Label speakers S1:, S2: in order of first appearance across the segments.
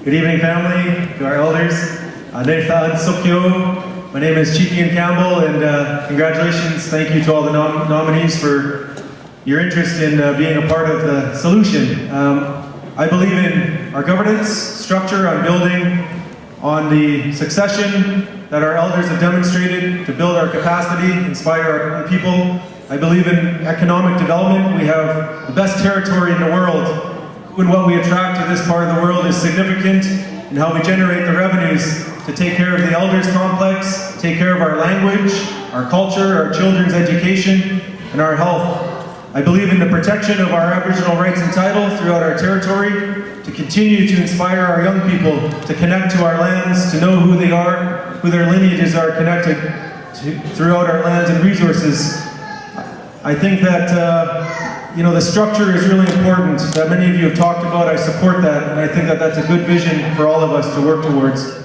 S1: Good evening, family, to our elders. Neithaan Sokyo. My name is Chief Ian Campbell, and congratulations. Thank you to all the nominees for your interest in being a part of the solution. I believe in our governance structure, on building on the succession that our elders have demonstrated to build our capacity, inspire our own people. I believe in economic development. We have the best territory in the world. And what we attract to this part of the world is significant in how we generate the revenues to take care of the elders complex, take care of our language, our culture, our children's education, and our health. I believe in the protection of our Aboriginal rights and title throughout our territory, to continue to inspire our young people to connect to our lands, to know who they are, who their lineages are connected to throughout our lands and resources. I think that the structure is really important, that many of you have talked about. I support that, and I think that that's a good vision for all of us to work towards.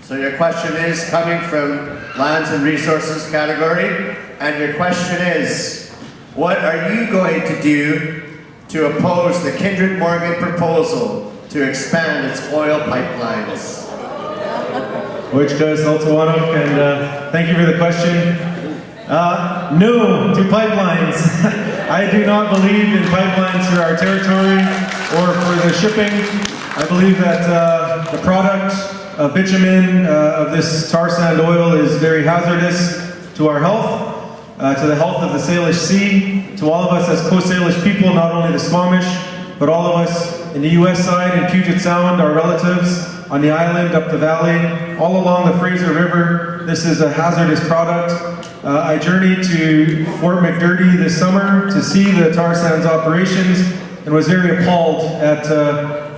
S2: So your question is coming from Lands and Resources category, and your question is, what are you going to do to oppose the Kindred Morgan proposal to expand its oil pipelines?
S1: Wojtka Saltovanov, and thank you for the question. No to pipelines. I do not believe in pipelines for our territory or for the shipping. I believe that the product of bitumen, of this tar sand oil, is very hazardous to our health, to the health of the Salish Sea, to all of us as Coast Salish people, not only the Squamish, but all of us in the US side, in Puget Sound, our relatives, on the island, up the valley, all along the Fraser River. This is a hazardous product. I journeyed to Fort McDurdy this summer to see the tar sands operations and was very appalled at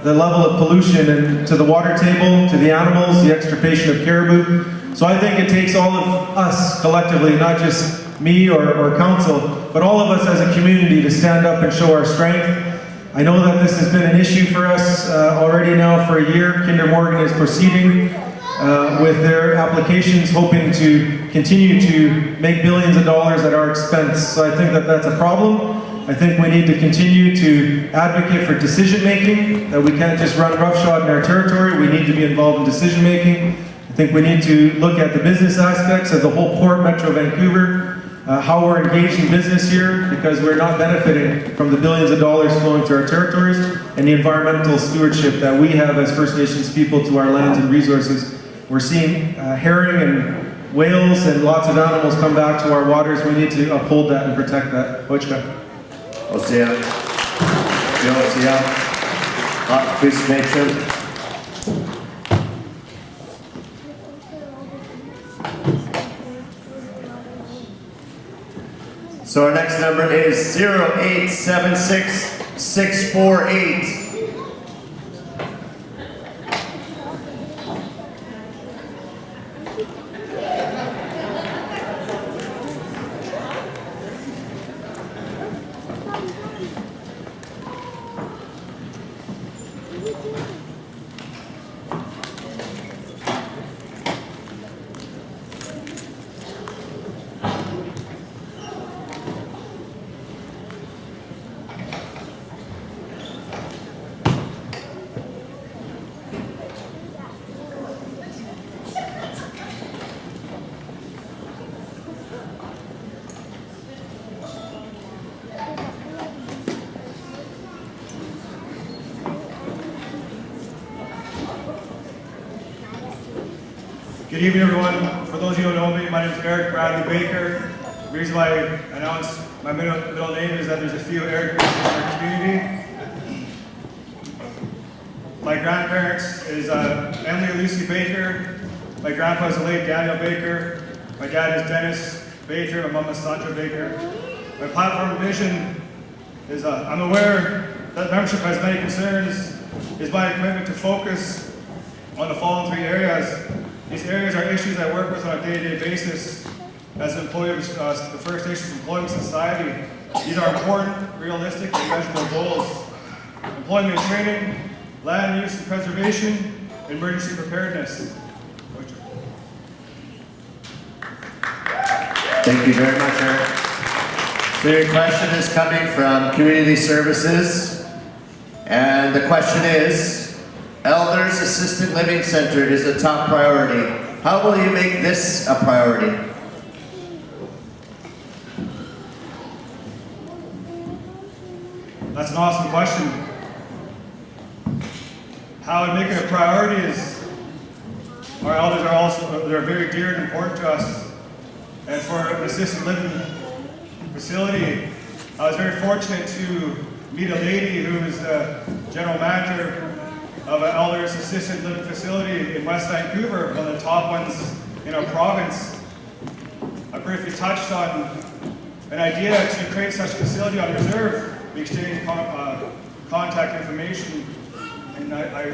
S1: the level of pollution and to the water table, to the animals, the extirpation of caribou. So I think it takes all of us collectively, not just me or council, but all of us as a community to stand up and show our strength. I know that this has been an issue for us already now for a year. Kinder Morgan is proceeding with their applications, hoping to continue to make billions of dollars at our expense. So I think that that's a problem. I think we need to continue to advocate for decision making, that we can't just run roughshod in our territory. We need to be involved in decision making. I think we need to look at the business aspects of the whole port, Metro Vancouver, how we're engaged in business here, because we're not benefiting from the billions of dollars flowing to our territories, and the environmental stewardship that we have as First Nations people to our lands and resources. We're seeing herring and whales and lots of animals come back to our waters. We need to uphold that and protect that. Wojtka.
S2: Osea. Chris Nation. So our next number is 0876648.
S3: Good evening, everyone. For those of you who don't know me, my name is Eric Bradley Baker. The reason why I announced my middle name is that there's a few Eric Bakers in our community. My grandparents is Emily and Lucy Baker. My grandpa is the late Daniel Baker. My dad is Dennis Baker. My mom is Sandra Baker. My platform and vision is I'm aware that membership has many concerns. Is my commitment to focus on the following three areas. These areas are issues I work with on a day-to-day basis as an employee of the First Nations Employment Society. These are important, realistic, and measurable goals. Employment and training, land use and preservation, emergency preparedness.
S2: Thank you very much, Eric. So your question is coming from Community Services, and the question is, Elders Assisted Living Center is a top priority. How will you make this a priority?
S3: That's an awesome question. How I make it a priority is our elders are also they're very dear and important to us. And for an assisted living facility, I was very fortunate to meet a lady who is the general manager of an elders assisted living facility in West Vancouver, one of the top ones in our province. I briefly touched on an idea to create such a facility on reserve. We exchanged contact information, and I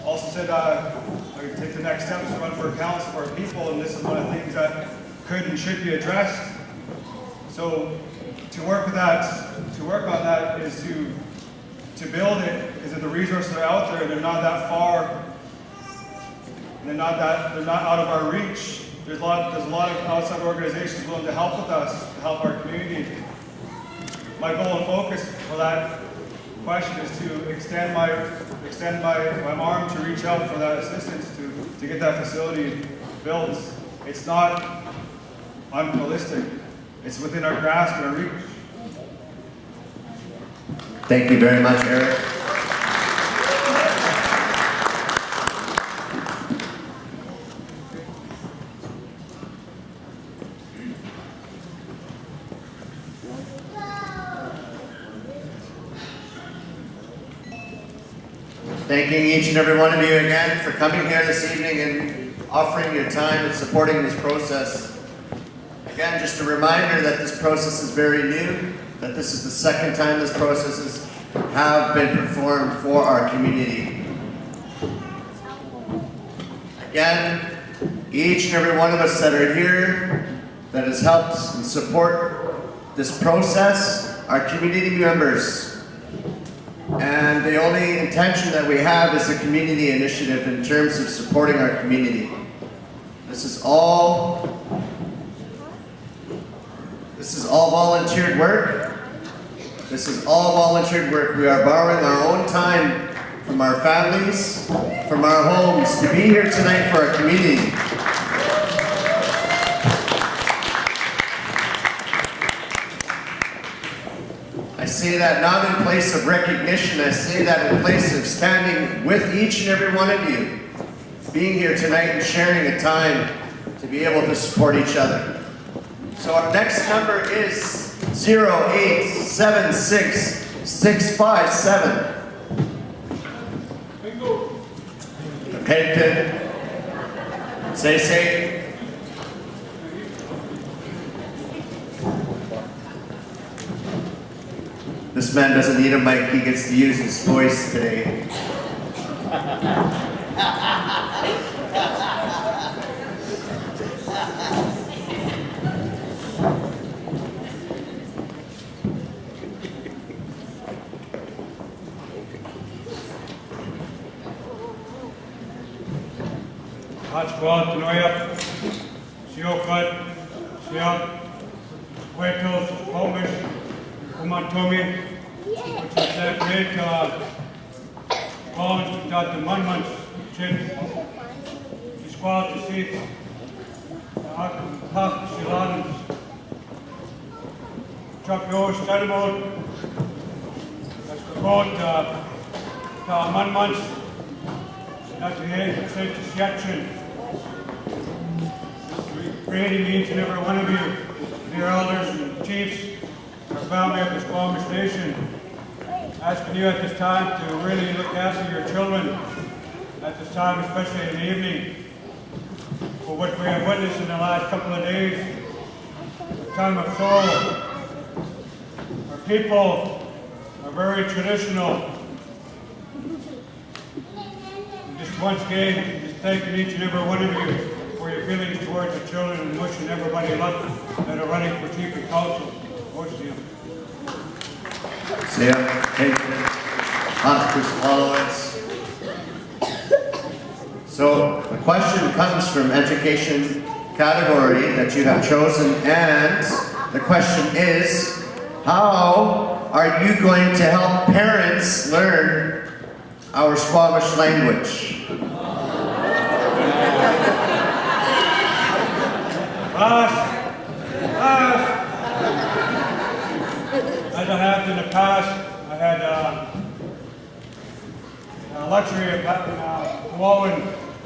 S3: also said I would take the next steps to run for council for our people, and this is one of the things that could and should be addressed. So to work with that, to work on that is to build it, because the resources are out there, they're not that far, they're not out of our reach. There's a lot of outside organizations willing to help with us, to help our community. My goal and focus for that question is to extend my arm to reach out for that assistance to get that facility built. It's not unrealistic. It's within our grasp and our reach.
S2: Thank you very much, Eric. Thanking each and every one of you again for coming here this evening and offering your time and supporting this process. Again, just a reminder that this process is very new, that this is the second time this processes have been performed for our community. Again, each and every one of us that are here that has helped and support this process, our community members. And the only intention that we have is a community initiative in terms of supporting our community. This is all volunteered work. This is all volunteered work. We are borrowing our own time from our families, from our homes, to be here tonight for our community. I say that not in place of recognition, I say that in place of standing with each and every one of you, being here tonight and sharing a time to be able to support each other. So our next number is 0876657. Pennington, say. This man doesn't need a mic, he gets to use his voice today.
S3: Hachwal, Tanoyap, Siokot, Siok, Puertos, Homish, Kumantomi, which is that great college got the monuments, Chin, Squad to see, Hak, Silan, Chuck Yosh, Tadamot, that's the quote, monuments, not to hear, say to Siachen. Creating each and every one of you, dear elders and chiefs, our family of the Squamish Nation, asking you at this time to really look after your children at this time, especially in the evening, for what we have witnessed in the last couple of days, a time of sorrow. Our people are very traditional. And just once again, just thanking each and every one of you for your feelings towards the children and wishing everybody luck that are running for chief and council.
S2: See ya. Pennington, Hospice, Lawrence. So the question comes from education category that you have chosen, and the question is, How are you going to help parents learn our Squamish language?
S3: As I have in the past, I had a luxury of having Wallin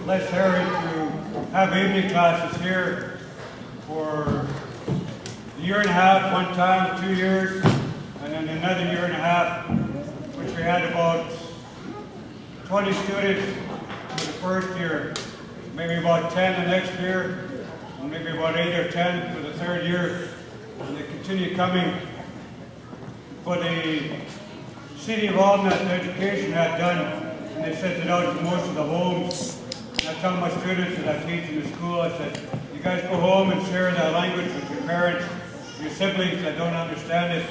S3: Les Harry to have evening classes here for a year and a half one time, 2 years, and then another year and a half, which we had about 20 students for the first year, maybe about 10 the next year, and maybe about 8 or 10 for the third year, and they continue coming. For the City of Alden that Education had done, and they sent it out to most of the homes. And I tell my students that I teach in the school, I said, you guys go home and share that language with your parents, your siblings that don't understand it.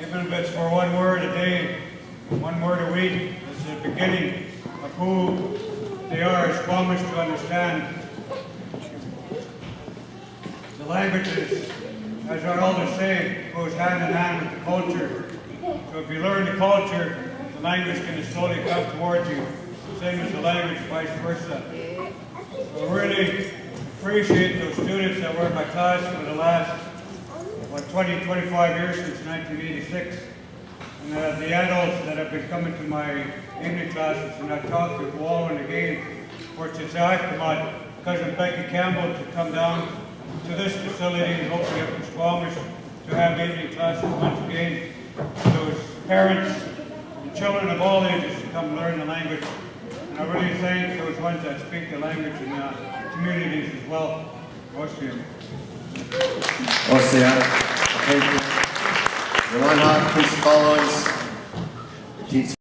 S3: Even if it's for one word a day, one word a week, it's the beginning of who they are as Squamish to understand. The languages, as our elders say, goes hand in hand with the culture. So if you learn the culture, the language can slowly come towards you. Same as the language, vice versa. So I really appreciate those students that were in my class for the last 20, 25 years since 1986. And the adults that have been coming to my evening classes, and I talked to Wallin again. Of course, it's I come out, Cousin Becky Campbell, to come down to this facility and hopefully up in Squamish to have evening classes once again. Those parents and children of all ages to come learn the language. And I really thank those ones that speak the language in communities as well. Ossian.
S2: Ossian. Thank you. Your one half, please follow us.